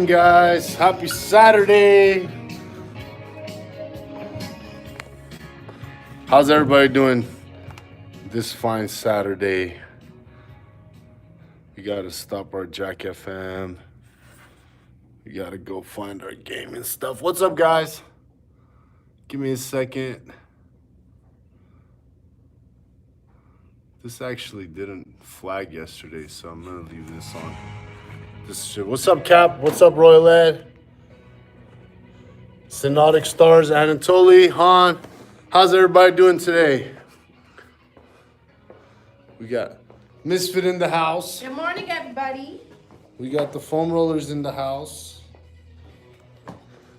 Guys, happy Saturday. How's everybody doing this fine Saturday? We gotta stop our Jack FM. We gotta go find our gaming stuff. What's up, guys? Give me a second. This actually didn't flag yesterday, so I'm gonna leave this on. This shit. What's up, Cap? What's up, Royal Ed? Synodic Stars, Anatoly, Han. How's everybody doing today? We got Misfit in the house. Good morning, everybody. We got the foam rollers in the house.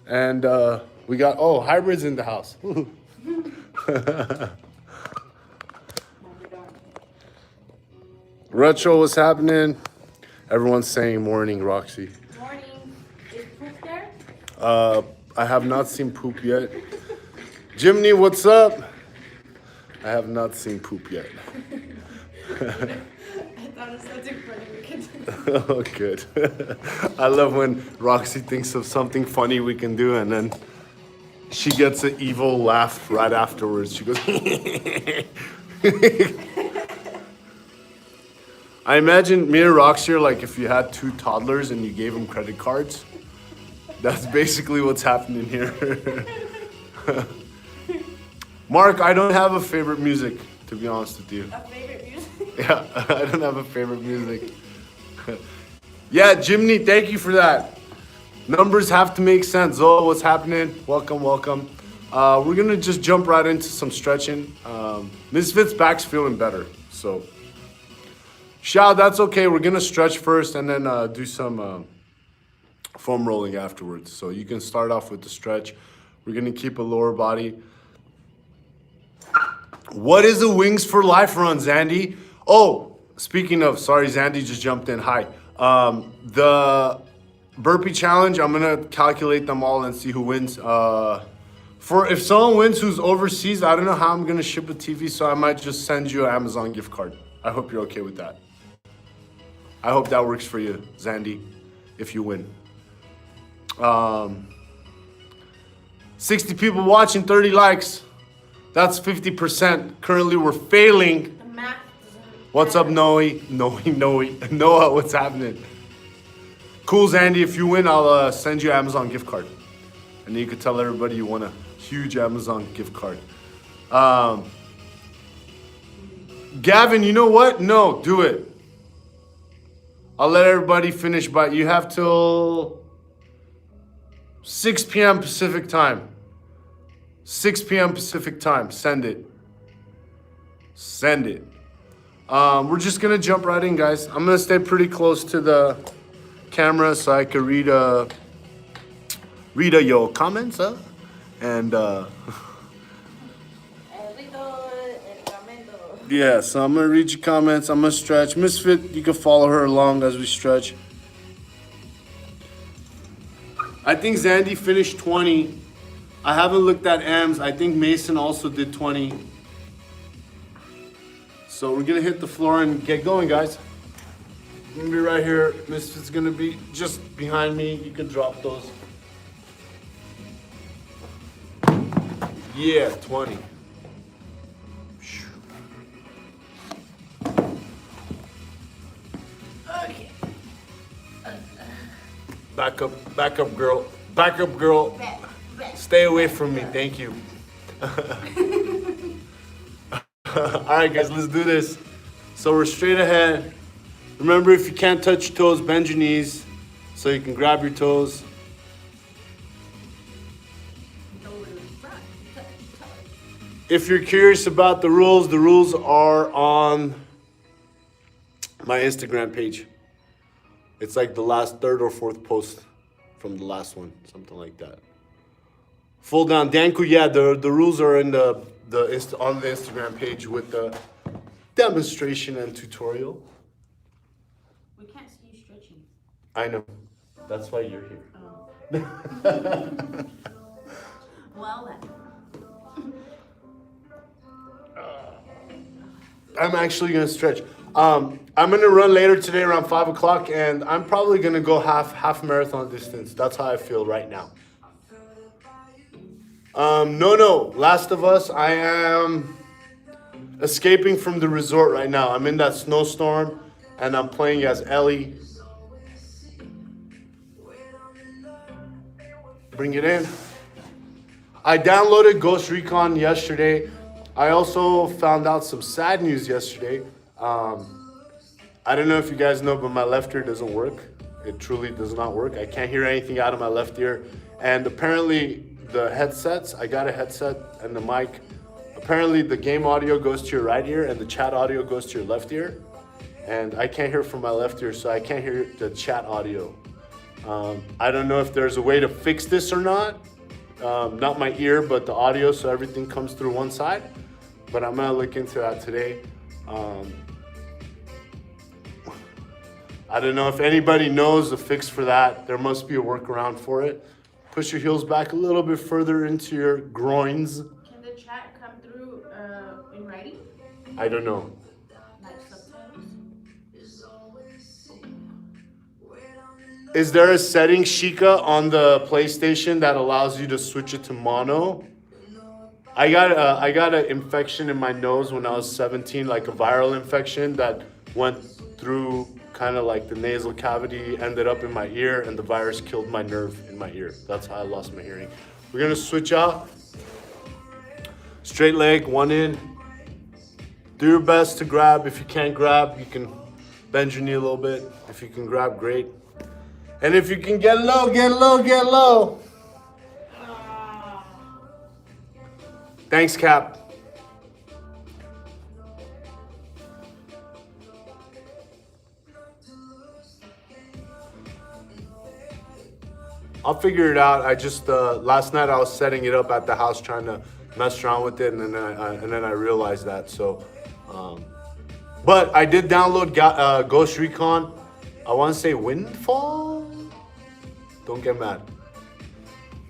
And we got, hybrids in the house. Retro, what's happening? Everyone's saying morning, Roxy. Morning. Is poop there? I have not seen poop yet. Jimmy, what's up? I have not seen poop yet. I thought it's something funny we could do. Oh, good. I love when Roxy thinks of something funny we can do, and then she gets an evil laugh right afterwards. She goes, I imagine me and Roxy are like if you had two toddlers and you gave them credit cards. That's basically what's happening here. Mark, I don't have a favorite music, to be honest with you. A favorite music? Yeah, I don't have a favorite music. Yeah, Jimmy, thank you for that. Numbers have to make sense. Zoe, what's happening? Welcome, welcome. We're gonna just jump right into some stretching. Misfit's back's feeling better, so. Shao, that's okay. We're gonna stretch first and then do some foam rolling afterwards. So you can start off with the stretch. We're gonna keep a lower body. What is a Wings for Life run, Zandy? Oh, speaking of, sorry, Zandy just jumped in. Hi. The burpee challenge, I'm gonna calculate them all and see who wins. For if someone wins who's overseas, I don't know how I'm gonna ship a TV, so I might just send you an Amazon gift card. I hope you're okay with that. I hope that works for you, Zandy, if you win. 60 people watching, 30 likes. That's 50%. Currently, we're failing. The math doesn't. What's up, Noe? Noah, what's happening? Cool, Zandy. If you win, I'll send you an Amazon gift card. And then you can tell everybody you won a huge Amazon gift card. Gavin, you know what? No, do it. I'll let everybody finish, but you have till 6 p.m. Pacific time. 6 p.m. Pacific time. Send it. Send it. We're just gonna jump right in, guys. I'm gonna stay pretty close to the camera so I can read your comments, and yeah, so I'm gonna read your comments. I'm gonna stretch. Misfit, you can follow her along as we stretch. I think Zandy finished 20. I haven't looked at M's. I think Mason also did 20. So we're gonna hit the floor and get going, guys. I'm gonna be right here. Misfit's gonna be just behind me. You can drop those. Yeah, 20. Okay. Back up, girl. Back up, girl. Stay away from me, thank you. All right, guys, let's do this. So we're straight ahead. Remember, if you can't touch your toes, bend your knees so you can grab your toes. If you're curious about the rules are on my Instagram page. It's like the last third or fourth post from the last one, something like that. Full down, Danku, yeah, the rules are in on the Instagram page with the demonstration and tutorial. We can't see you stretching. I know, that's why you're here. Oh. Well then. I'm actually gonna stretch. I'm gonna run later today around 5 o'clock, and I'm probably gonna go half marathon distance. That's how I feel right now. No. Last of Us. I am escaping from the resort right now. I'm in that snowstorm, and I'm playing as Ellie. Bring it in. I downloaded Ghost Recon yesterday. I also found out some sad news yesterday. I don't know if you guys know, but my left ear doesn't work. It truly does not work. I can't hear anything out of my left ear. And apparently the headsets, I got a headset and the mic. Apparently the game audio goes to your right ear and the chat audio goes to your left ear. And I can't hear from my left ear, so I can't hear the chat audio. I don't know if there's a way to fix this or not. Not my ear, but the audio, so everything comes through one side. But I'm gonna look into that today. I don't know if anybody knows a fix for that. There must be a workaround for it. Push your heels back a little bit further into your groins. Can the chat come through in writing? I don't know. Like subtitles? Is there a setting, Shika, on the PlayStation that allows you to switch it to mono? I got an infection in my nose when I was 17, like a viral infection that went through kind of like the nasal cavity, ended up in my ear, and the virus killed my nerve in my ear. That's how I lost my hearing. We're gonna switch out. Straight leg, one in. Do your best to grab. If you can't grab, you can bend your knee a little bit. If you can grab, great. And if you can get low, get low, get low. Thanks, Cap. I'll figure it out. I just last night I was setting it up at the house trying to mess around with it, and then I realized that. So, but I did download Ghost Recon. I want to say Windfall. Don't get mad.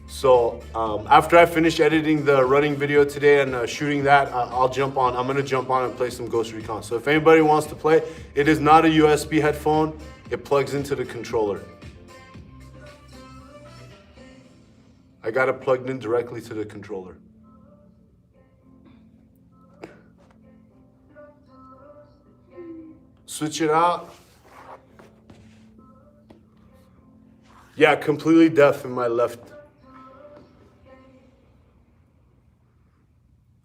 So after I finish editing the running video today and shooting that, I'll jump on. I'm gonna jump on and play some Ghost Recon. So if anybody wants to play, it is not a USB headphone. It plugs into the controller. I got it plugged in directly to the controller. Switch it out. Yeah, completely deaf in my left.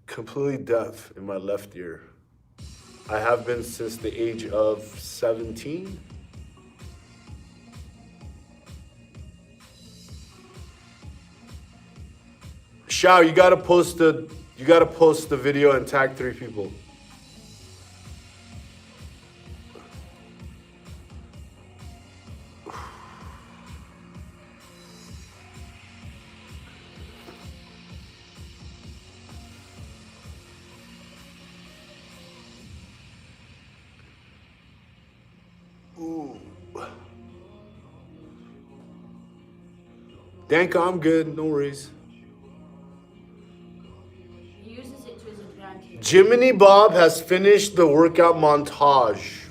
Completely deaf in my left ear. I have been since the age of 17. Shao, you gotta post the video and tag 3 people. Ooh. Danka, I'm good, no worries. He uses it to his advantage. Jiminy Bob has finished the workout montage.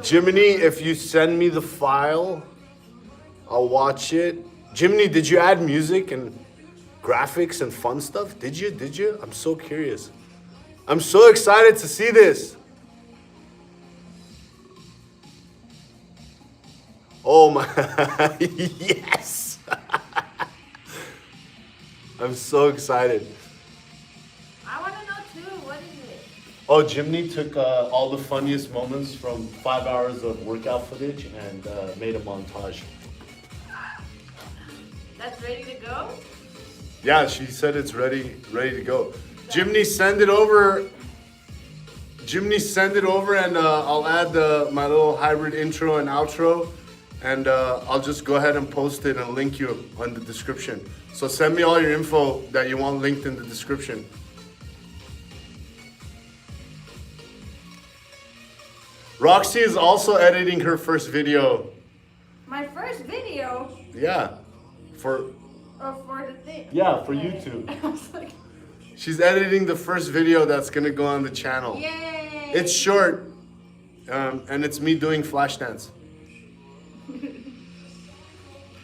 Jiminy, if you send me the file, I'll watch it. Jiminy, did you add music and graphics and fun stuff? Did you? I'm so curious. I'm so excited to see this. Oh my, yes. I'm so excited. I want to know too, what is it? Oh, Jimny took all the funniest moments from 5 hours of workout footage and made a montage. That's ready to go? Yeah, she said it's ready to go. Jimny, send it over. Jimny, send it over, and I'll add my little hybrid intro and outro, and I'll just go ahead and post it and link you on the description. So send me all your info that you want linked in the description. Roxy is also editing her first video. My first video? Yeah, for For the thing? Yeah, for YouTube. I was like, She's editing the first video that's gonna go on the channel. yay! It's short, and it's me doing flash dance.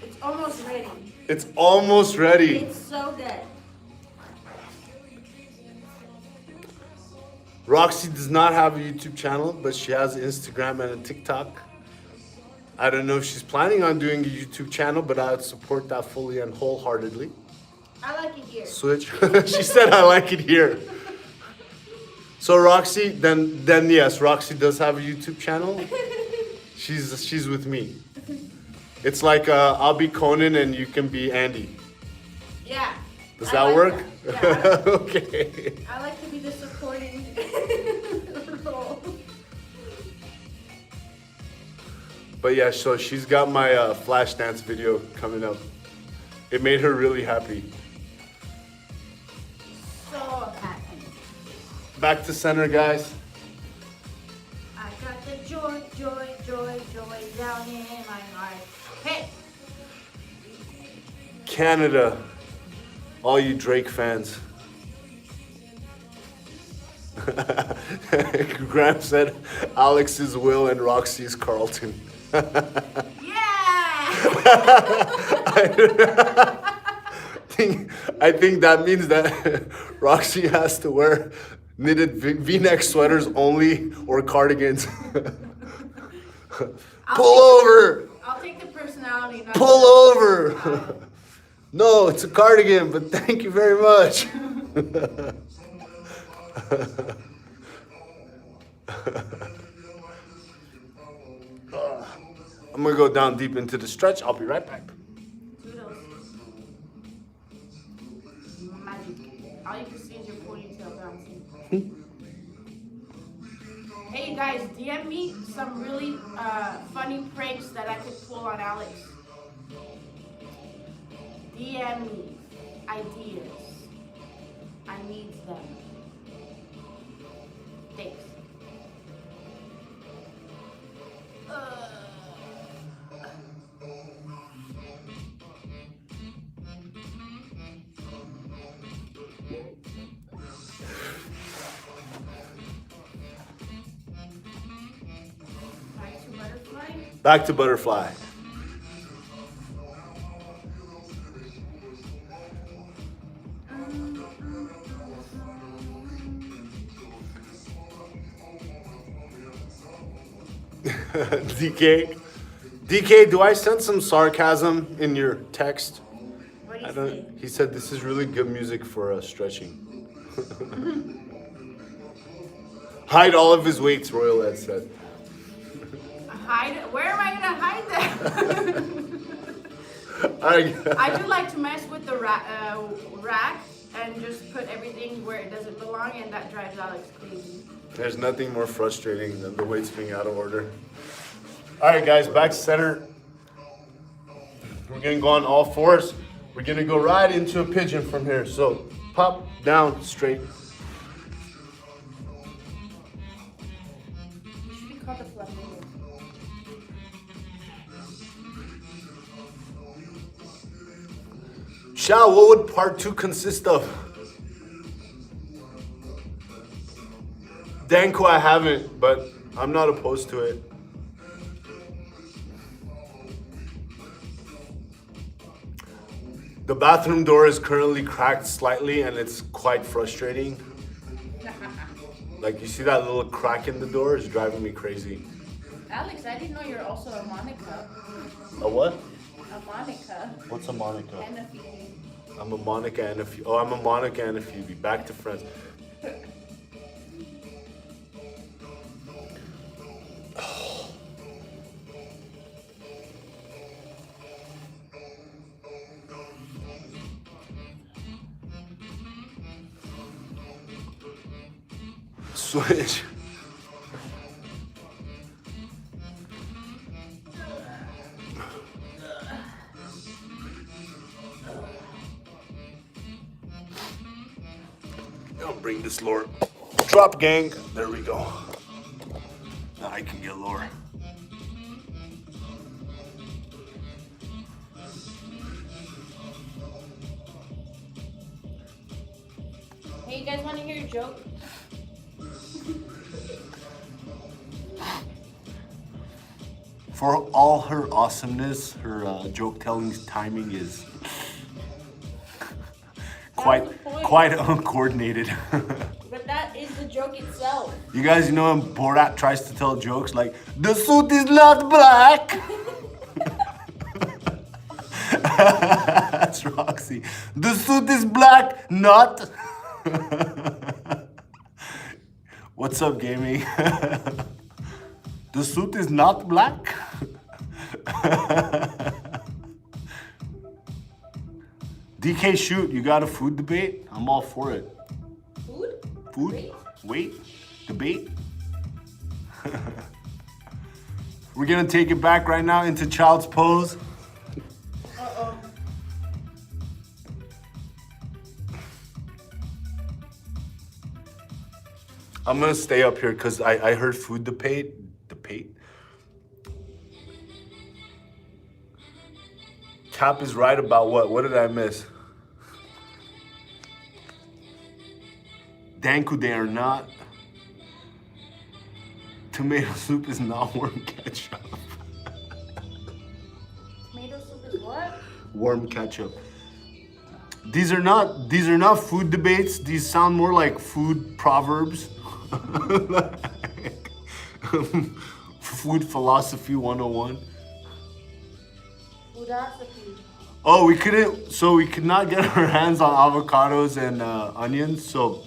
It's almost ready. It's almost ready. It's so good. Roxy does not have a YouTube channel, but she has Instagram and a TikTok. I don't know if she's planning on doing a YouTube channel, but I would support that fully and wholeheartedly. I like it here. Switch. She said I like it here. So Roxy, then yes, Roxy does have a YouTube channel. She's with me. It's like I'll be Conan and you can be Andy. Yeah. Does I that like work? that. Yeah. Okay. I like to be the supporting role. But yeah, so she's got my flash dance video coming up. It made her really happy. So happy. Back to center, guys. I got the joy, joy, joy, joy down in my heart. Hey! Canada, all you Drake fans. Graham said Alex is Will and Roxy is Carlton. Yeah! I think that means that Roxy has to wear knitted V-neck sweaters only or cardigans. Pull over! I'll take the personality. Not Pull the- over! No, it's a cardigan, but thank you very much. I'm gonna go down deep into the stretch. I'll be right back. Toodles. Magic. All you can see is your ponytail bouncing. Hey you guys, DM me some really funny pranks that I could pull on Alex. DM me ideas. I need them. Thanks. Back to butterfly. Back to butterfly. DK, do I sense some sarcasm in your text? What do I you don't. say? He said this is really good music for stretching. Hide all of his weights, Royal Ed said. Hide? Where am I gonna hide that? I do like to mess with the rack and just put everything where it doesn't belong, and that drives Alex crazy. There's nothing more frustrating than the weights being out of order. All right, guys, back to center. We're gonna go on all fours. We're gonna go right into a pigeon from here. So pop, down, straight. It should be called a flamingo. Shao, what would part 2 consist of? Danko, I haven't, but I'm not opposed to it. The bathroom door is currently cracked slightly and it's quite frustrating. Like, you see that little crack in the door? It's driving me crazy. Alex, I didn't know you're also a Monica. A what? A Monica. What's a Monica? And a Phoebe. I'm a Monica and a Phoebe. Oh, I'm a Monica and a Phoebe. Back to friends. Switch. I'll bring this lower. Drop, gang. There we go. Now I can get lower. Hey, you guys want to hear a joke? For all her awesomeness, her joke telling timing is quite uncoordinated. But that is the joke itself. You guys know when Borat tries to tell jokes like, the suit is not black. That's Roxy. The suit is black, not. What's up, gaming? The suit is not black. DK, shoot, you got a food debate? I'm all for it. Food? Food? Wait? Debate? We're gonna take it back right now into child's pose. Uh-oh. I'm gonna stay up here because I heard food debate. Cap is right about what? What did I miss? Danku, they are not. Tomato soup is not warm ketchup. Tomato soup is what? Warm ketchup. These are not food debates. These sound more like food proverbs. Food philosophy 101. Foodosophy. Oh, we could not get our hands on avocados and onions, so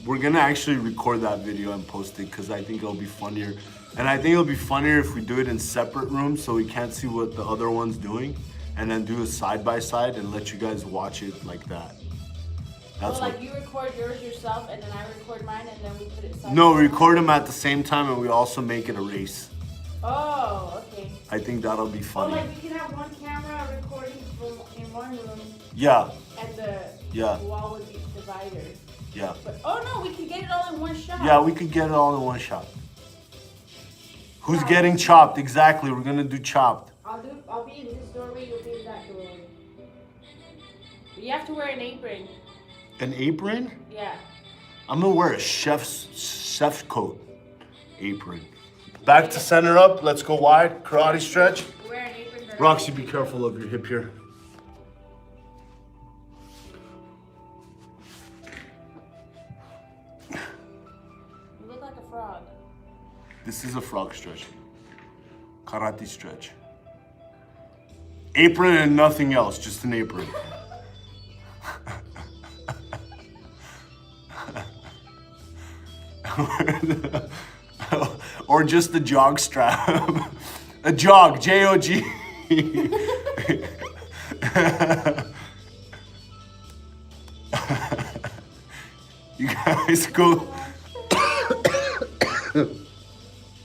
we're gonna actually record that video and post it because I think it'll be funnier. And I think it'll be funnier if we do it in separate rooms so we can't see what the other one's doing, and then do a side by side and let you guys watch it like that. That's so like you record yours yourself and then I record mine and then we put it side No, by we side? record them at the same time and we also make it a race. Oh, okay. I think that'll be Oh, funny. like we can have one camera recording in one room Yeah, and the Yeah. wall would be divided. yeah. But oh no, we can get it all in one shot. Yeah, we could get it all in one shot. Who's getting chopped? Exactly, we're gonna do chopped. I'll be in this doorway, you'll be in that doorway. But you have to wear an apron. An apron? Yeah. I'm gonna wear a chef's coat apron. Back to center up, let's go wide, karate stretch. Wear an apron. Roxy, be careful of your hip here. You look like a frog. This is a frog stretch. Karate stretch. Apron and nothing else, just an apron. Or just a jog strap. A jog, J-O-G. You guys go.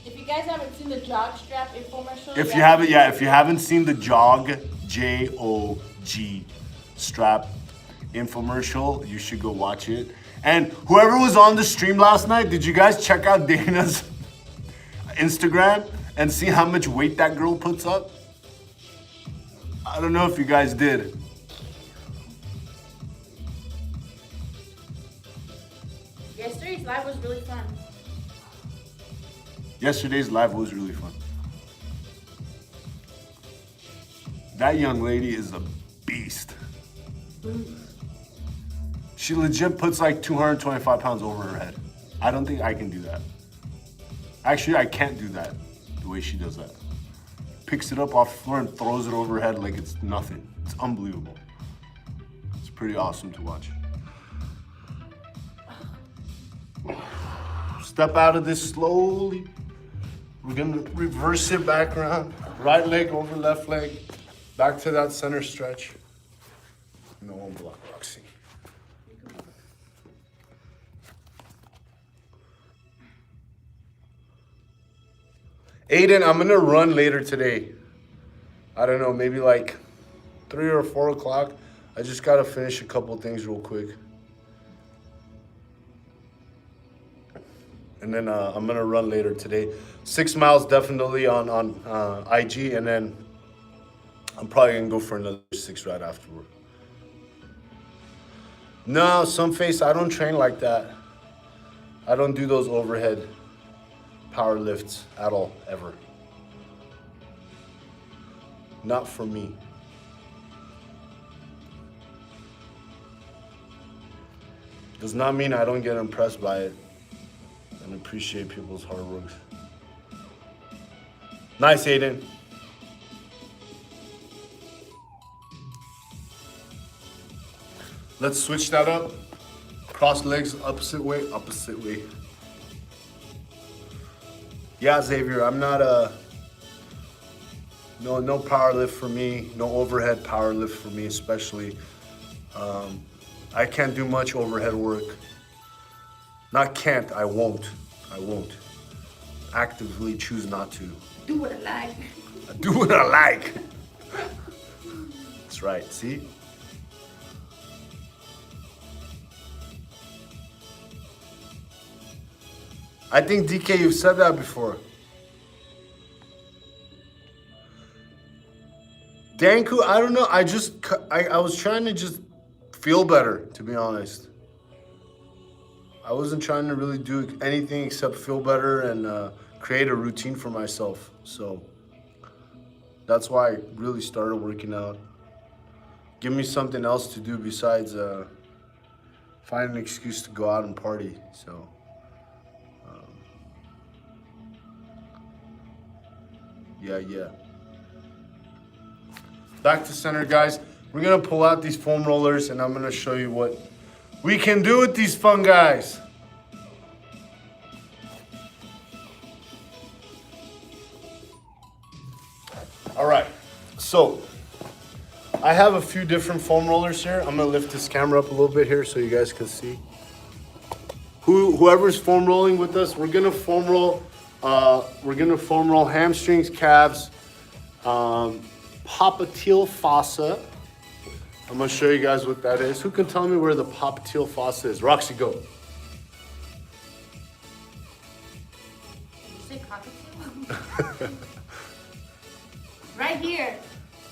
If you guys haven't seen the jog strap infomercial, If you haven't seen the jog, J-O-G strap infomercial, you should go watch it. And whoever was on the stream last night, did you guys check out Dana's Instagram and see how much weight that girl puts up? I don't know if you guys did. Yesterday's live was really fun. Yesterday's live was really fun. That young lady is a beast. She legit puts like 225 pounds over her head. I don't think I can do that. Actually, I can't do that the way she does that. Picks it up off the floor and throws it over her head like it's nothing. It's unbelievable. It's pretty awesome to watch. Step out of this slowly. We're gonna reverse it back around. Right leg over left leg. Back to that center stretch. No one block, Roxy. Aiden, I'm gonna run later today. I don't know, maybe like 3 or 4 o'clock. I just gotta finish a couple things real quick. And then I'm gonna run later today. 6 miles definitely on IG, and then I'm probably gonna go for another 6 right afterward. No, some face, I don't train like that. I don't do those overhead power lifts at all, ever. Not for me. Does not mean I don't get impressed by it and appreciate people's hard work. Nice, Aiden. Let's switch that up. Cross legs, opposite way, opposite way. Yeah, Xavier, I'm not no power lift for me, no overhead power lift for me especially. I can't do much overhead work. Not can't, I won't. I won't. Actively choose not to. Do what I like. I do what I like. That's right, see? I think DK, you've said that before. Danku, I don't know. I was trying to just feel better, to be honest. I wasn't trying to really do anything except feel better and create a routine for myself. So that's why I really started working out. Give me something else to do besides find an excuse to go out and party. So. Yeah. Back to center, guys. We're gonna pull out these foam rollers and I'm gonna show you what we can do with these fun guys. All right, so I have a few different foam rollers here. I'm gonna lift this camera up a little bit here so you guys can see. Whoever's foam rolling with us, we're gonna foam roll hamstrings, calves, popliteal fossa. I'm gonna show you guys what that is. Who can tell me where the popliteal fossa is? Roxy, go. Did you say cockatiel? Right here.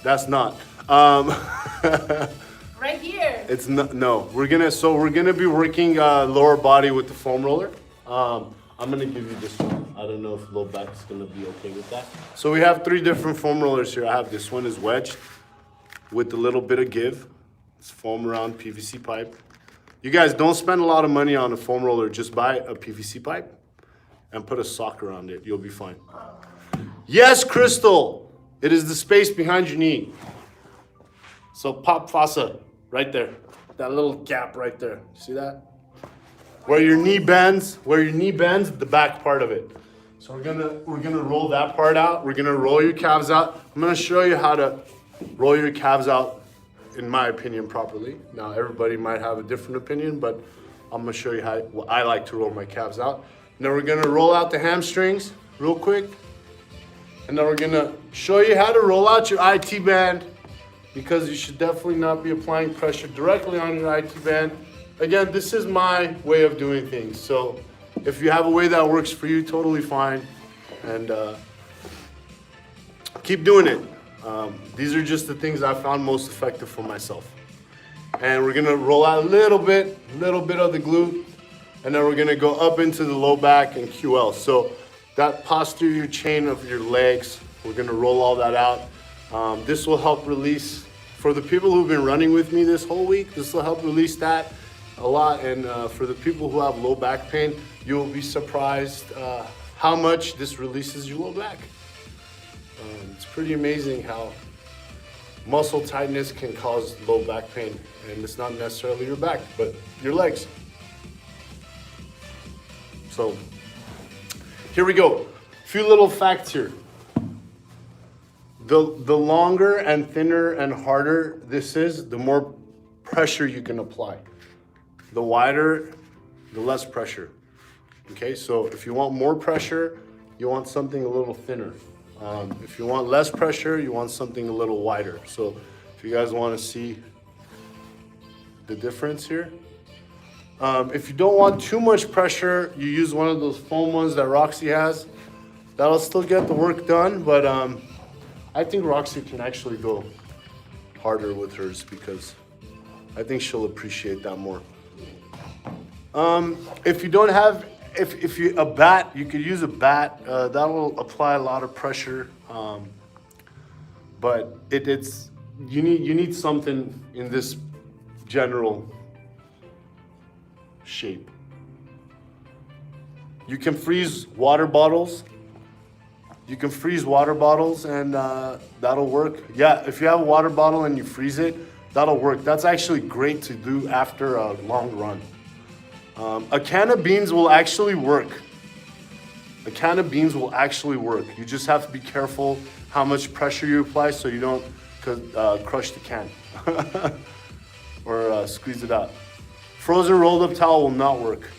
That's not. Right here. It's not. No, we're gonna be working lower body with the foam roller. I'm gonna give you this one. I don't know if low back is gonna be okay with that. So we have 3 different foam rollers here. I have this one is wedged with a little bit of give. It's foam around PVC pipe. You guys don't spend a lot of money on a foam roller. Just buy a PVC pipe and put a sock around it. You'll be fine. Yes, Crystal. It is the space behind your knee. So pop fossa right there. That little gap right there. See that? Where your knee bends, the back part of it. So we're gonna roll that part out. We're gonna roll your calves out. I'm gonna show you how to roll your calves out, in my opinion, properly. Now everybody might have a different opinion, but I'm gonna show you how I like to roll my calves out. Now we're gonna roll out the hamstrings real quick. And then we're gonna show you how to roll out your IT band, because you should definitely not be applying pressure directly on your IT band. Again, this is my way of doing things. So if you have a way that works for you, totally fine. And keep doing it. These are just the things I found most effective for myself. And we're gonna roll out a little bit of the glute. And then we're gonna go up into the low back and QL. So that posterior chain of your legs, we're gonna roll all that out. This will help release, for the people who've been running with me this whole week, this will help release that a lot. And for the people who have low back pain, you will be surprised how much this releases your low back. It's pretty amazing how muscle tightness can cause low back pain. And it's not necessarily your back, but your legs. So here we go. A few little facts here. The longer and thinner and harder this is, the more pressure you can apply. The wider, the less pressure. Okay, so if you want more pressure, you want something a little thinner. If you want less pressure, you want something a little wider. So if you guys want to see the difference here. If you don't want too much pressure, you use one of those foam ones that Roxy has. That'll still get the work done, but I think Roxy can actually go harder with hers because I think she'll appreciate that more. If you don't have if you a bat, you could use a bat. That'll apply a lot of pressure. But it's you need something in this general shape. You can freeze water bottles. You can freeze water bottles and that'll work. Yeah, if you have a water bottle and you freeze it, that'll work. That's actually great to do after a long run. A can of beans will actually work. A can of beans will actually work. You just have to be careful how much pressure you apply so you don't crush the can or squeeze it out. Frozen rolled up towel will not work.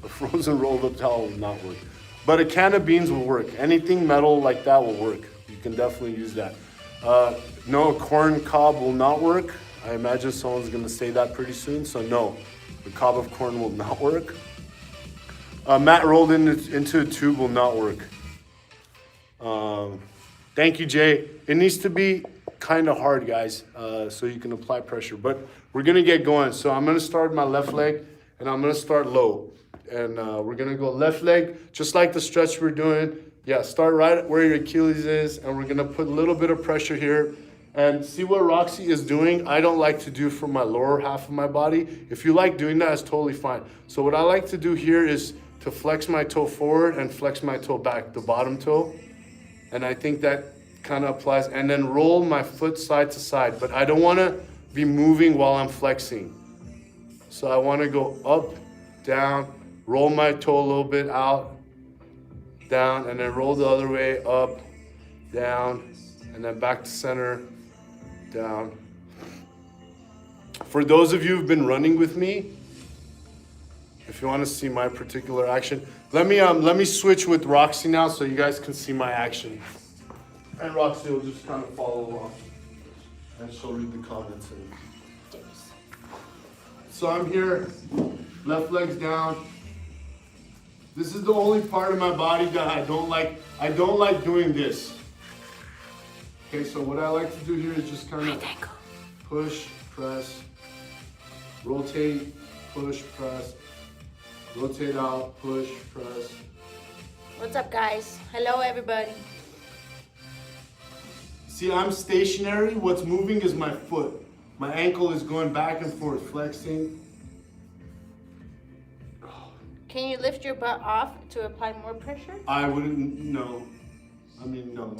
A frozen rolled up towel will not work. But a can of beans will work. Anything metal like that will work. You can definitely use that. No, a corn cob will not work. I imagine someone's gonna say that pretty soon. So no, the cob of corn will not work. A mat rolled into a tube will not work. Thank you, Jay. It needs to be kind of hard, guys, so you can apply pressure. But we're gonna get going. So I'm gonna start my left leg, and I'm gonna start low. And we're gonna go left leg, just like the stretch we're doing. Yeah, start right where your Achilles is, and we're gonna put a little bit of pressure here. And see what Roxy is doing. I don't like to do for my lower half of my body. If you like doing that, it's totally fine. So what I like to do here is to flex my toe forward and flex my toe back, the bottom toe. And I think that kind of applies. And then roll my foot side to side. But I don't wanna be moving while I'm flexing. So I wanna go up, down, roll my toe a little bit out, down, and then roll the other way, up, down, and then back to center, down. For those of you who've been running with me, if you want to see my particular action, let me switch with Roxy now so you guys can see my action. And Roxy will just kind of follow along, and she'll read the comments. So I'm here, left leg's down. This is the only part of my body that I don't like. I don't like doing this. Okay, so what I like to do here is just kind of push, press, rotate, push, press, rotate out, push, press. What's up, guys? Hello, everybody. See, I'm stationary. What's moving is my foot. My ankle is going back and forth, flexing. Can you lift your butt off to apply more pressure? I wouldn't, no. I mean, no.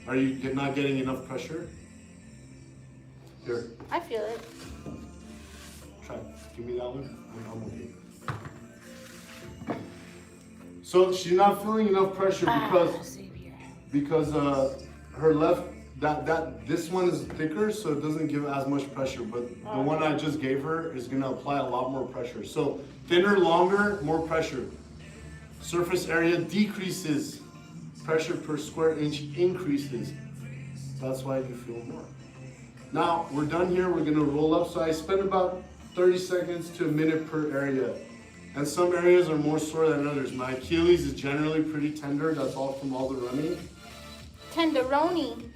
Are you not getting enough pressure? Here, I feel it. try. Give me that one. I'm okay. So she's not feeling enough pressure because her left this one is thicker, so it doesn't give as much pressure. But the one I just gave her is gonna apply a lot more pressure. So thinner, longer, more pressure. Surface area decreases. Pressure per square inch increases. That's why you feel more. Now we're done here. We're gonna roll up. So I spend about 30 seconds to a minute per area. And some areas are more sore than others. My Achilles is generally pretty tender. That's all from all the running. Tenderoni.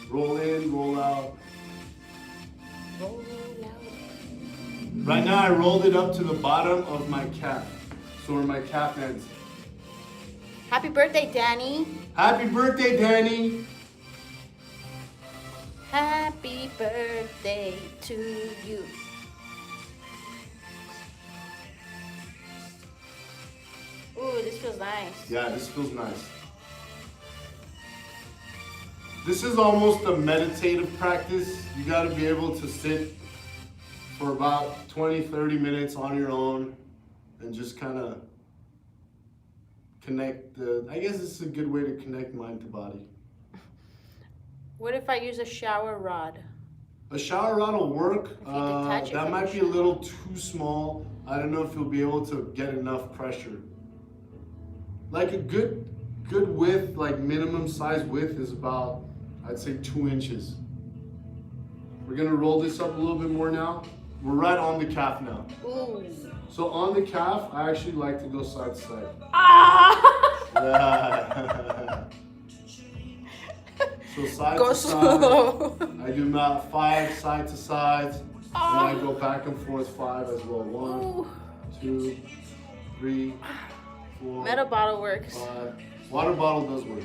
Roll in, roll out. Roll out. Right now I rolled it up to the bottom of my calf. So where my calf ends. Happy birthday, Danny. Happy birthday, Danny. Happy birthday to you. Ooh, this feels nice. Yeah, this feels nice. This is almost a meditative practice. You gotta be able to sit for about 20, 30 minutes on your own and just kind of connect I guess it's a good way to connect mind to body. What if I use a shower rod? A shower rod will work. Detach it That from might the be a little too small. I don't know if you'll be able to get enough pressure. Like a good width, like minimum size width is about, I'd say 2 inches. We're gonna roll this up a little bit more now. We're right on the calf now. Ooh. So on the calf, I actually like to go side to side. Ah! Yeah. So side Go to slow. side. I do about 5 side to sides. Ah. And I go back and forth 5 as well. 1, Ooh. 2, 3, 4. Metal bottle works. 5. Water bottle does work.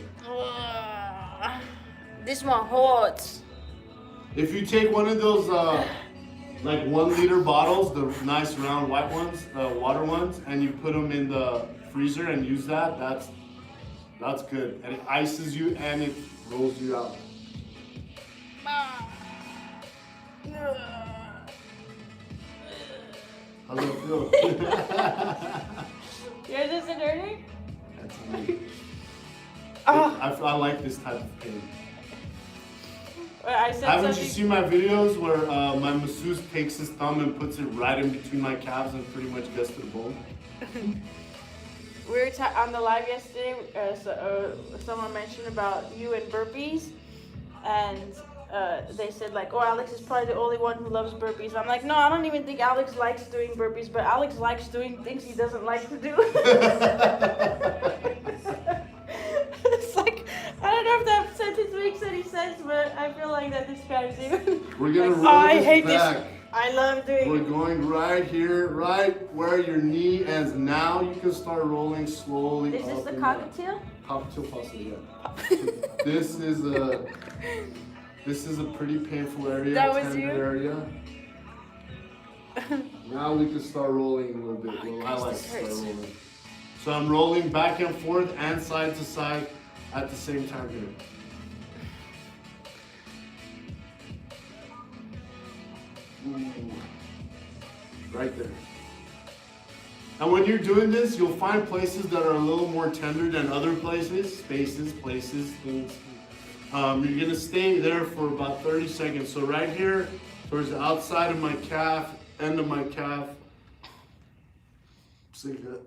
This one hurts. If you take one of those like 1 liter bottles, the nice round white ones, the water ones, and you put them in the freezer and use that, that's good. And it ices you and it rolls you out. How's that feel? Yours isn't hurting? That's me. I like this type of pain. I said Haven't something. you seen my videos where my masseuse takes his thumb and puts it right in between my calves and pretty much gets to the bone? We were on the live yesterday. Someone mentioned about you and burpees, and they said like, "Oh, Alex is probably the only one who loves burpees." I'm like, no, I don't even think Alex likes doing burpees, but Alex likes doing things he doesn't like to do. It's like, I don't know if that sentence makes any sense, but I feel like that describes you. We're gonna Like, roll I this hate back. this. I love doing We're it. going right here, right where your knee ends. Now you can start rolling slowly. Is this up the and cockatiel? down. Cockatiel fossa, yeah. This is a pretty painful area, That was tender you? area. Now we can start rolling a little bit. Well, I gosh, like to this start hurts. rolling. So I'm rolling back and forth and side to side at the same time here. Ooh. Right there. And when you're doing this, you'll find places that are a little more tender than other places, spaces, places, things. You're gonna stay there for about 30 seconds. So right here, towards the outside of my calf, end of my calf, it's like the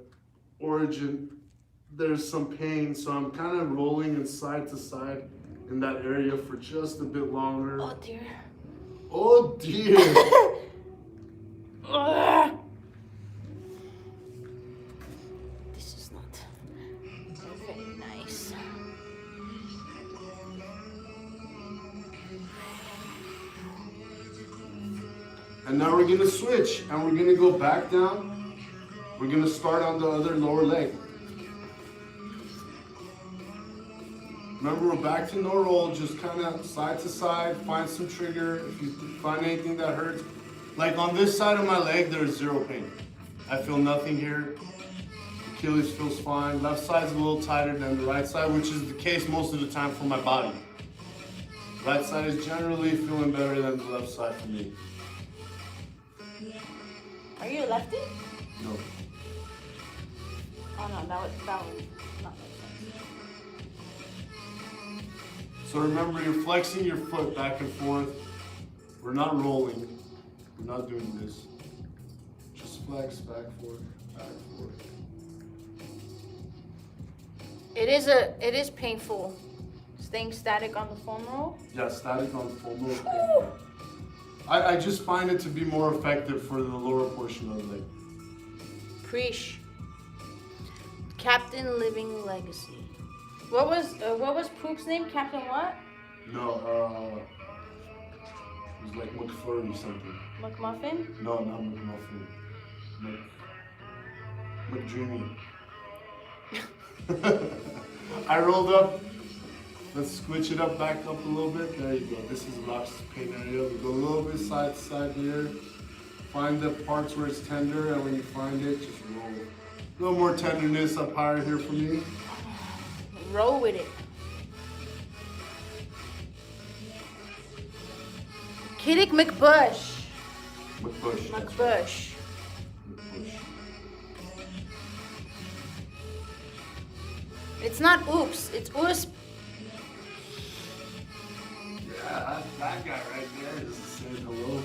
origin, there's some pain. So I'm kind of rolling in side to side in that area for just a bit longer. Oh dear. Oh dear. This is not very nice. And now we're gonna switch and we're gonna go back down. We're gonna start on the other lower leg. Remember, we're back to no roll, just kind of side to side, find some trigger. If you find anything that hurts, like on this side of my leg, there's zero pain. I feel nothing here. Achilles feels fine. Left side's a little tighter than the right side, which is the case most of the time for my body. Right side is generally feeling better than the left side for me. Are you a lefty? No. Oh no, that was not make sense. So remember, you're flexing your foot back and forth. We're not rolling. We're not doing this. Just flex back, forth, back, forth. It is painful. Staying static on the foam roll. Yeah, static on the full roll. I just find it to be more effective for the lower portion of the leg. Preach. Captain Living Legacy. What was Poop's name? Captain what? No, it was like McFlurry something. McMuffin? No, not McMuffin. McDreamy. I rolled up. Let's switch it up, back up a little bit. There you go. This is Rox's pain area. We go a little bit side to side here. Find the parts where it's tender, and when you find it, just roll. A little more tenderness up higher here for me. Roll with it. Kiddick McBush. McBush. that's right. McBush. McBush. It's not oops, it's oosp. Yeah, that guy right there is saying hello.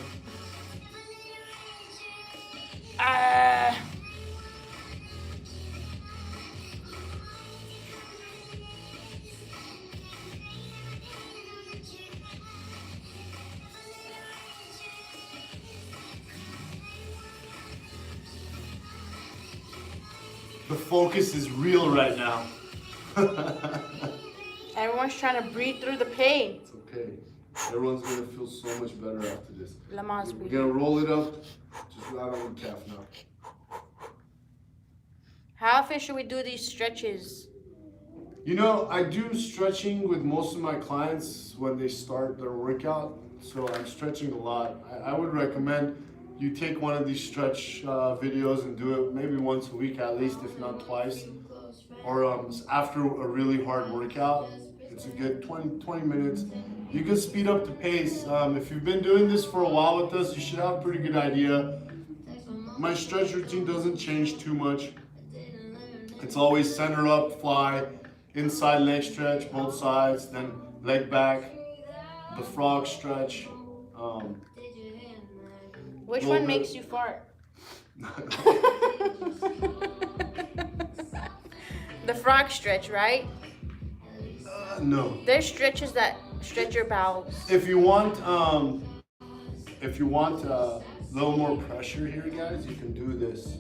The focus is real right now. Everyone's trying to breathe through the pain. It's okay. Everyone's gonna feel so much better after this. Lamas We're breathe. gonna roll it up, just right on the calf now. How often should we do these stretches? You know, I do stretching with most of my clients when they start their workout. So I'm stretching a lot. I would recommend you take one of these stretch videos and do it maybe once a week at least, if not twice. Or after a really hard workout. It's a good 20 minutes. You can speed up the pace. If you've been doing this for a while with us, you should have a pretty good idea. My stretch routine doesn't change too much. It's always center up, fly, inside leg stretch, both sides, then leg back, the frog stretch. Which one makes you fart? The frog stretch, right? No. There's stretches that stretch your bowels. If you want a little more pressure here, guys, you can do this.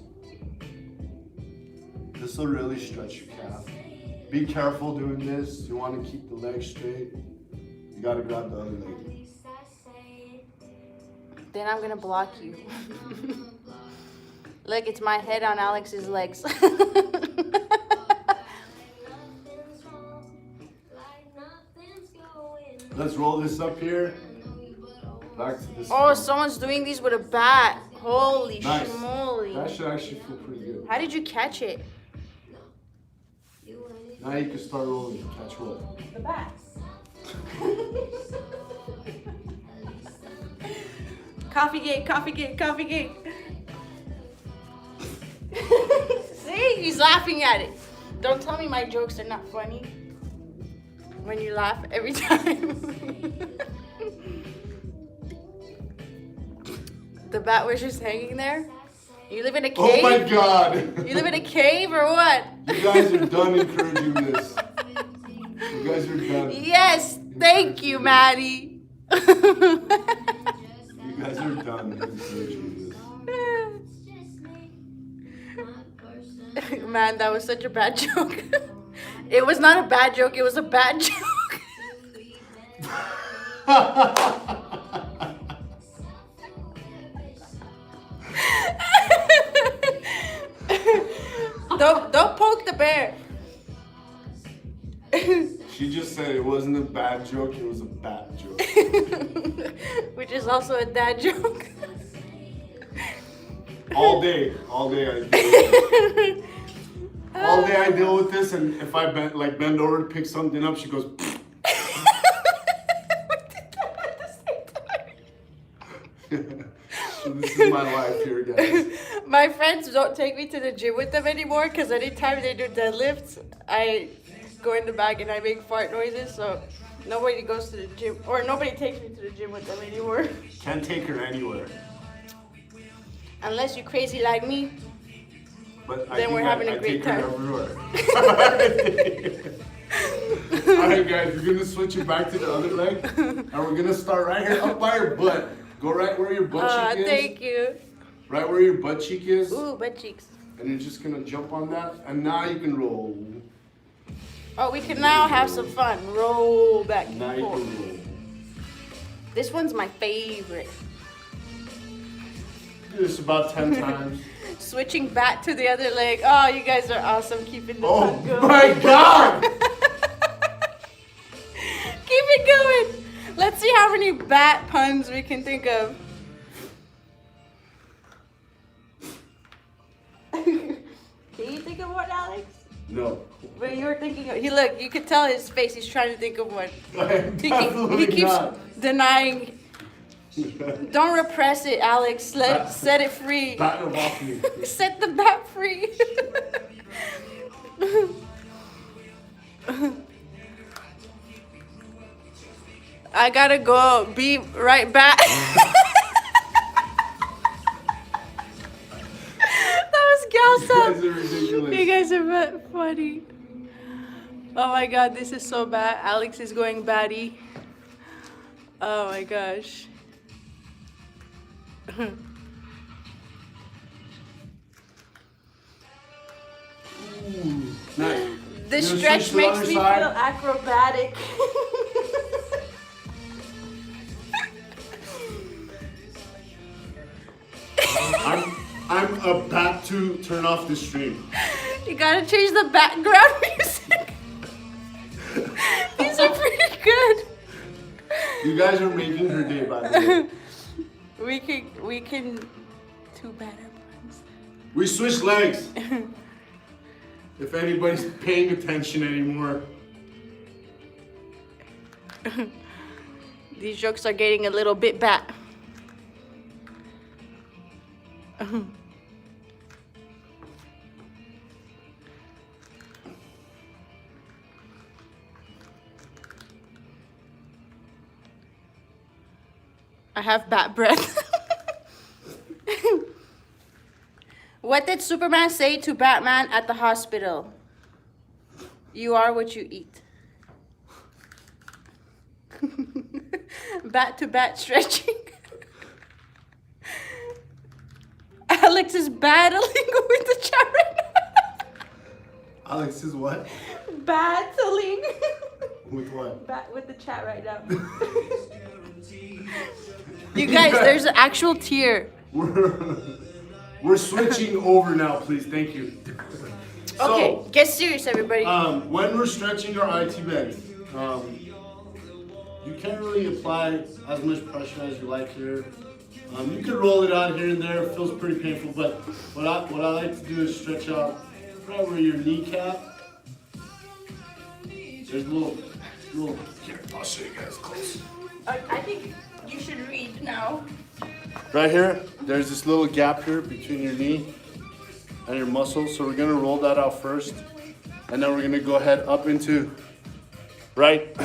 This will really stretch your calf. Be careful doing this. You want to keep the leg straight. You got to grab the other leg. Then I'm gonna block you. Look, it's my head on Alex's legs. Let's roll this up here. Back to this. Oh, someone's doing these with a bat. Holy Nice. schmoly. That should actually feel pretty good. How did you catch it? Now you can start rolling. Catch what? The bat. Coffee gate, coffee gate, coffee gate. See, he's laughing at it. Don't tell me my jokes are not funny. When you laugh every time. The bat was just hanging there. You live in a cave? Oh my God! You live in a cave or what? You guys are done encouraging this. You guys are done. Yes, thank you, Maddie. You guys are done encouraging this. Man, that was such a bad joke. It was not a bad joke, it was a bad joke. Don't poke the bear. She just said it wasn't a bad joke, it was a bad joke. Which is also a dad joke. All day I deal with this, and if I bend over to pick something up, she goes. So this is my life here, guys. My friends don't take me to the gym with them anymore because anytime they do deadlifts, I go in the back and I make fart noises. So nobody goes to the gym, or nobody takes me to the gym with them anymore. Can't take her anywhere. Unless you're crazy like me. But Then we're having a great time. Alright guys, we're gonna switch it back to the other leg. And we're gonna start right here up by your butt. Go right where your butt cheek is. Thank you. Right where your butt cheek is. Ooh, butt cheeks. And you're just gonna jump on that. And now you can roll. Oh, we can now have some fun. Roll back and Now you forth. can roll. This one's my favorite. Do this about 10 times. Switching back to the other leg. Oh, you guys are awesome keeping the Oh fun going. my God! Keep it going. Let's see how many bat puns we can think of. Can you think of one, Alex? No. But you were thinking of, look, you could tell his face, he's trying to think of one. He Definitely keeps not. denying. Don't repress it, Alex. Set it free. Bat him off me. Set the bat free. I gotta go. Be right back. That was gal You stuff. guys are ridiculous. You guys are funny. Oh my God, this is so bad. Alex is going batty. Oh my gosh. Ooh, nice. This You stretch switch to the makes other me side? feel acrobatic. I'm about to turn off the stream. You gotta change the background music. These are pretty good. You guys are making her day, by the way. We can do better ones. We switched legs. If anybody's paying attention anymore. These jokes are getting a little bit bad. I have bad breath. What did Superman say to Batman at the hospital? You are what you eat. Bat to bat stretching. Alex is battling with the chat right now. Alex is what? Battling. With what? With the chat right now. You guys, there's an actual tear. We're switching over now, please. Thank you. Okay, get serious, everybody. When we're stretching our IT bends, you can't really apply as much pressure as you like here. You can roll it out here and there. It feels pretty painful, but what I like to do is stretch out right where your kneecap. There's a little. Here, I'll show you guys close. I think you should read now. Right here, there's this little gap here between your knee and your muscle. So we're gonna roll that out first, and then we're gonna go ahead up into right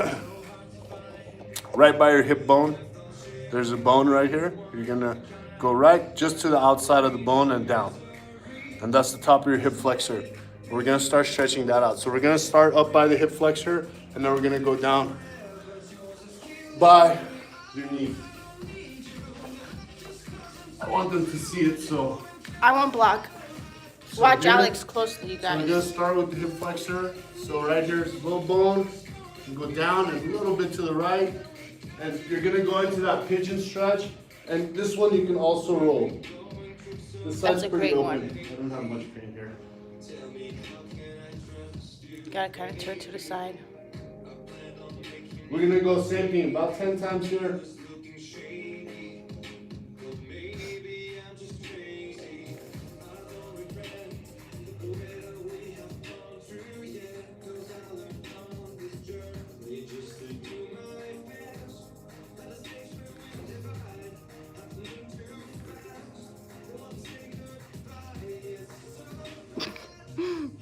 by your hip bone. There's a bone right here. You're gonna go right just to the outside of the bone and down. And that's the top of your hip flexor. We're gonna start stretching that out. So we're gonna start up by the hip flexor, and then we're gonna go down by your knee. I want them to see it, so. I won't block. Watch Alex closely, you So we're guys. gonna start with the hip flexor. So right here is a little bone. You go down and a little bit to the right. And you're gonna go into that pigeon stretch. And this one you can also roll. This side's That's a pretty great open. one. I don't have much pain here. You gotta kind of turn to the side. We're gonna go same thing, about 10 times here.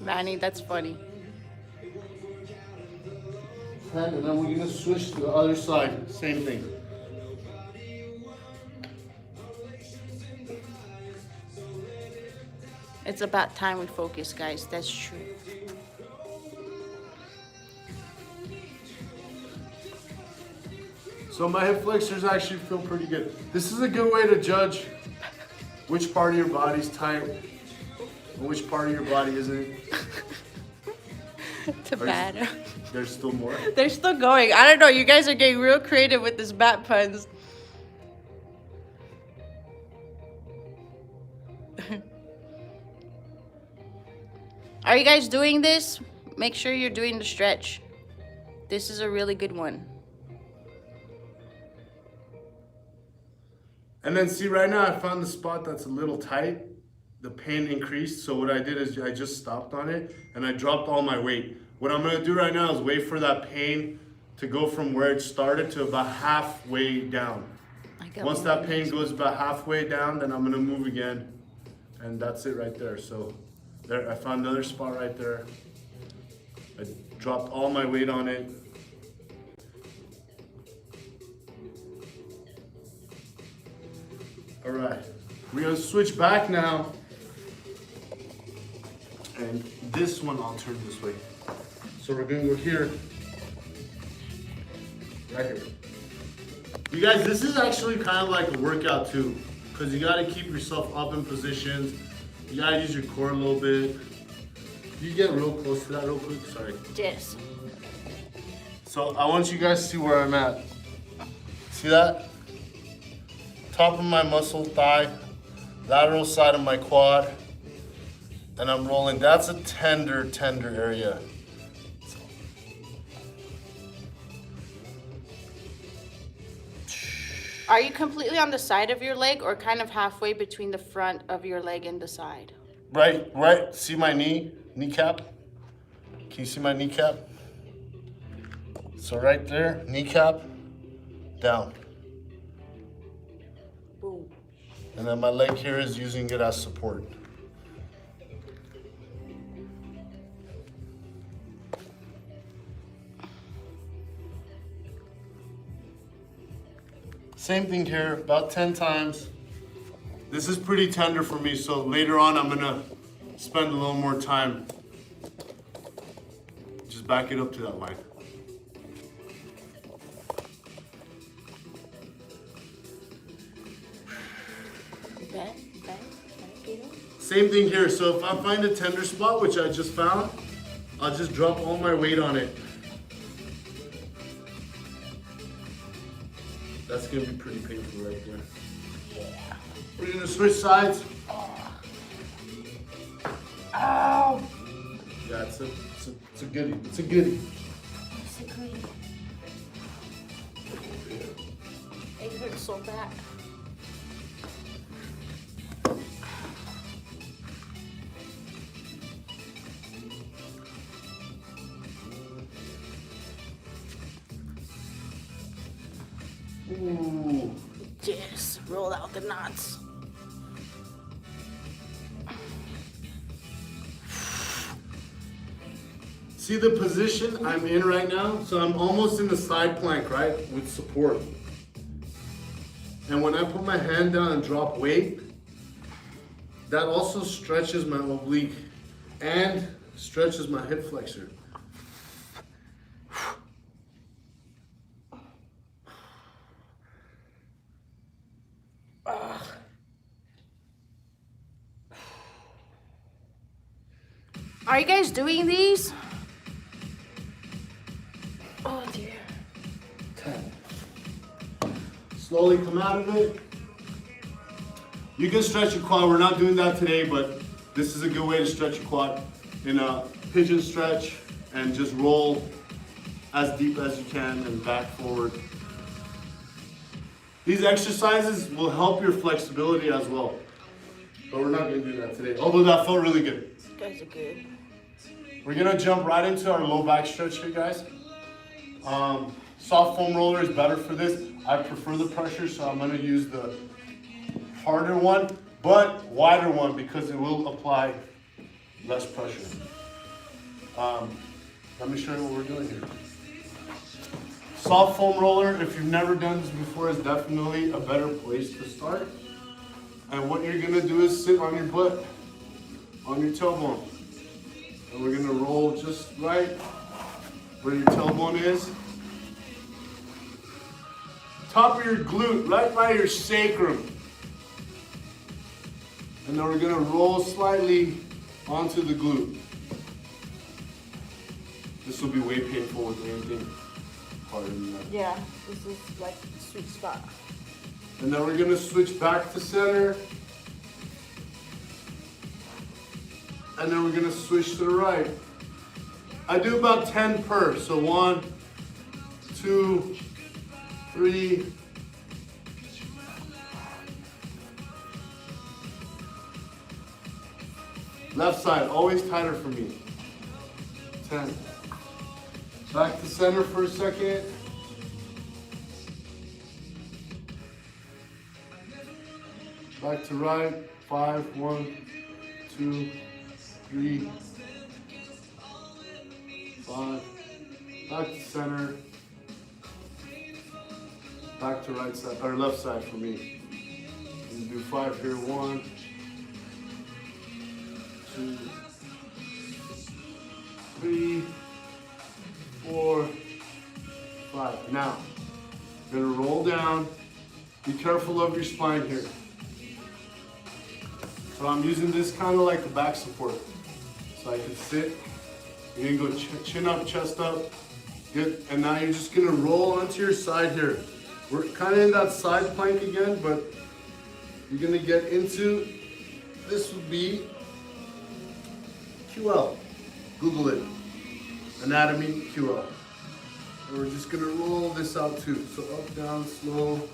Manny, that's funny. And then we're gonna switch to the other side, same thing. It's about time we focus, guys. That's true. So my hip flexors actually feel pretty good. This is a good way to judge which part of your body's tight and which part of your body isn't. Tabata. There's still more. They're still going. I don't know. You guys are getting real creative with this bat puns. Are you guys doing this? Make sure you're doing the stretch. This is a really good one. And then see, right now I found the spot that's a little tight. The pain increased. So what I did is I just stopped on it and I dropped all my weight. What I'm gonna do right now is wait for that pain to go from where it started to about halfway down. Once that pain goes about halfway down, then I'm gonna move again. And that's it right there. So there, I found another spot right there. I dropped all my weight on it. All right, we're gonna switch back now. And this one, I'll turn this way. So we're gonna go here, right here. You guys, this is actually kind of like a workout too, because you gotta keep yourself up in positions. You gotta use your core a little bit. You get real close to that real quick, sorry. Yes. So I want you guys to see where I'm at. See that? Top of my muscle thigh, lateral side of my quad, And I'm rolling. That's a tender area. Are you completely on the side of your leg or kind of halfway between the front of your leg and the side? Right. See my kneecap? Can you see my kneecap? So right there, kneecap, down. Boom. And then my leg here is using it as support. Same thing here, about 10 times. This is pretty tender for me, so later on I'm gonna spend a little more time. Just back it up to that line. Same thing here, so if I find a tender spot, which I just found, I'll just drop all my weight on it. That's gonna be pretty painful right there. Yeah. We're gonna switch sides. Ow! Yeah, it's a goodie. It's a goodie. It's a goodie. It hurts so bad. Ooh. Just roll out the knots. See the position I'm in right now? So I'm almost in the side plank, right? With support. And when I put my hand down and drop weight, that also stretches my oblique and stretches my hip flexor. Are you guys doing these? Oh dear. 10. Slowly come out of it. You can stretch your quad. We're not doing that today, but this is a good way to stretch your quad in a pigeon stretch and just roll as deep as you can and back forward. These exercises will help your flexibility as well, but we're not going to do that today, although that felt really good. These guys are good. We're gonna jump right into our low back stretch here, guys. Soft foam roller is better for this. I prefer the pressure, so I'm gonna use the harder one, but wider one because it will apply less pressure. Let me show you what we're doing here. Soft foam roller, if you've never done this before, is definitely a better place to start. And what you're gonna do is sit on your butt, on your tailbone. And we're gonna roll just right where your tailbone is. Top of your glute, right by your sacrum. And then we're gonna roll slightly onto the glute. This will be way painful with anything harder than that. Yeah, this is like the sweet spot. And then we're gonna switch back to center. And then we're gonna switch to the right. I do about 10 per, so 1, 2, 3. Left side, always tighter for me. 10. Back to center for a second. Back to right, 5, 1, 2, 3, 5, back to center, back to right side, or left side for me. And do 5 here, 1, 2, 3, 4, 5. Now, you're gonna roll down. Be careful of your spine here. So I'm using this kind of like a back support. So I can sit, you're gonna go chin up, chest up, good. And now you're just gonna roll onto your side here. We're kind of in that side plank again, but you're gonna get into, this would be QL. Google it. Anatomy QL. And we're just gonna roll this out too. So up, down, slow.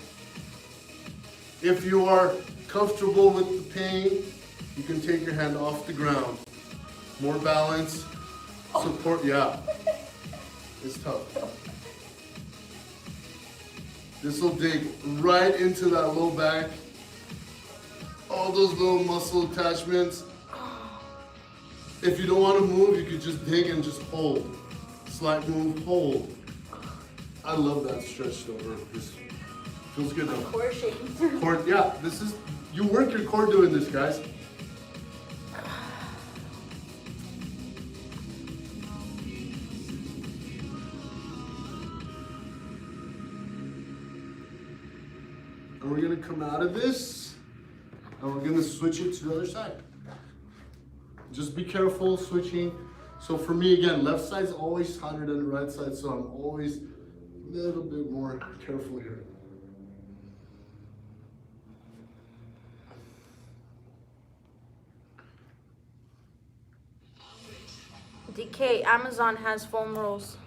If you are comfortable with the pain, you can take your hand off the ground. More balance, support, yeah. It's tough. This will dig right into that low back. All those little muscle attachments. If you don't want to move, you could just dig and just hold. Slight move, hold. I love that stretch though, bro. This feels good though. Core shaking. Core, yeah, this is, you work your core doing this, guys. And we're gonna come out of this, and we're gonna switch it to the other side. Just be careful switching. So for me, again, left side's always tighter than the right side, so I'm always a little bit more careful here. DK, Amazon has foam rolls.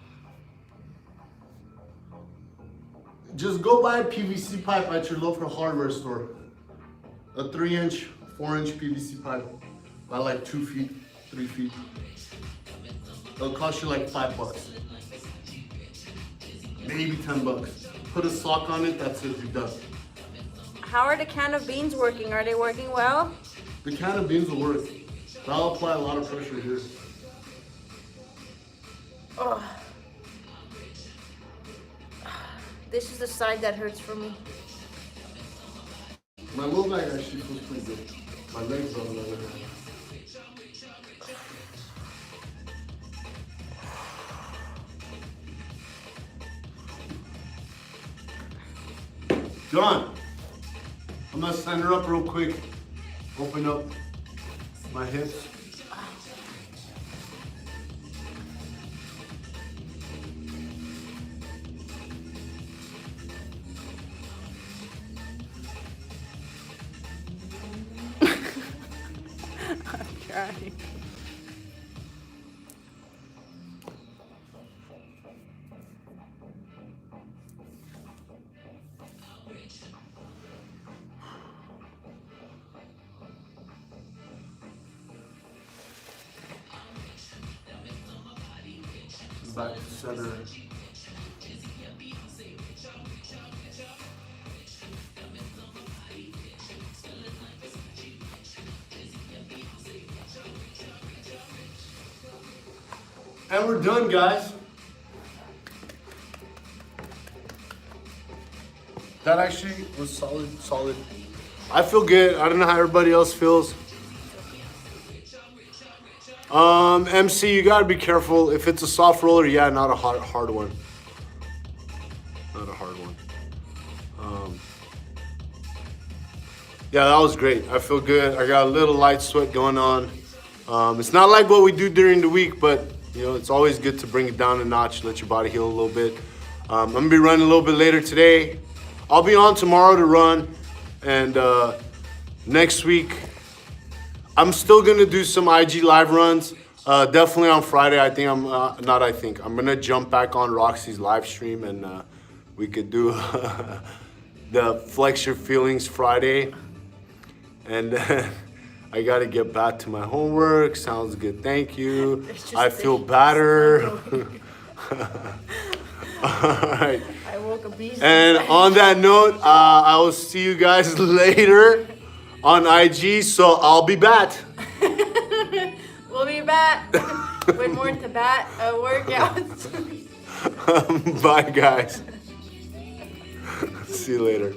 Just go buy a PVC pipe at your local hardware store. A 3-inch, 4-inch PVC pipe by like 2 feet, 3 feet. It'll cost you like $5. Maybe $10. Put a sock on it, that's it, you're done. How are the can of beans working? Are they working well? The can of beans will work. That'll apply a lot of pressure here. Oh. This is the side that hurts for me. My low back actually feels pretty good. My legs on the other hand. Done. I'm gonna stand her up real quick. Open up my hips. I'm trying. Back to center. And we're done, guys. That actually was solid. I feel good. I don't know how everybody else feels. MC, you gotta be careful. If it's a soft roller, yeah, not a hard one. Not a hard one. Yeah, that was great. I feel good. I got a little light sweat going on. It's not like what we do during the week, but you know, it's always good to bring it down a notch, let your body heal a little bit. I'm gonna be running a little bit later today. I'll be on tomorrow to run, and next week, I'm still gonna do some IG live runs. Definitely on Friday. I'm gonna jump back on Roxy's live stream, and we could do the Flexor Feelings Friday. And then I gotta get back to my homework. Sounds good, thank you. I feel better. All right. I woke up easy. And on that note, I will see you guys later on IG. So I'll be back. We'll be back with more Tabata workouts. Bye, guys. See you later.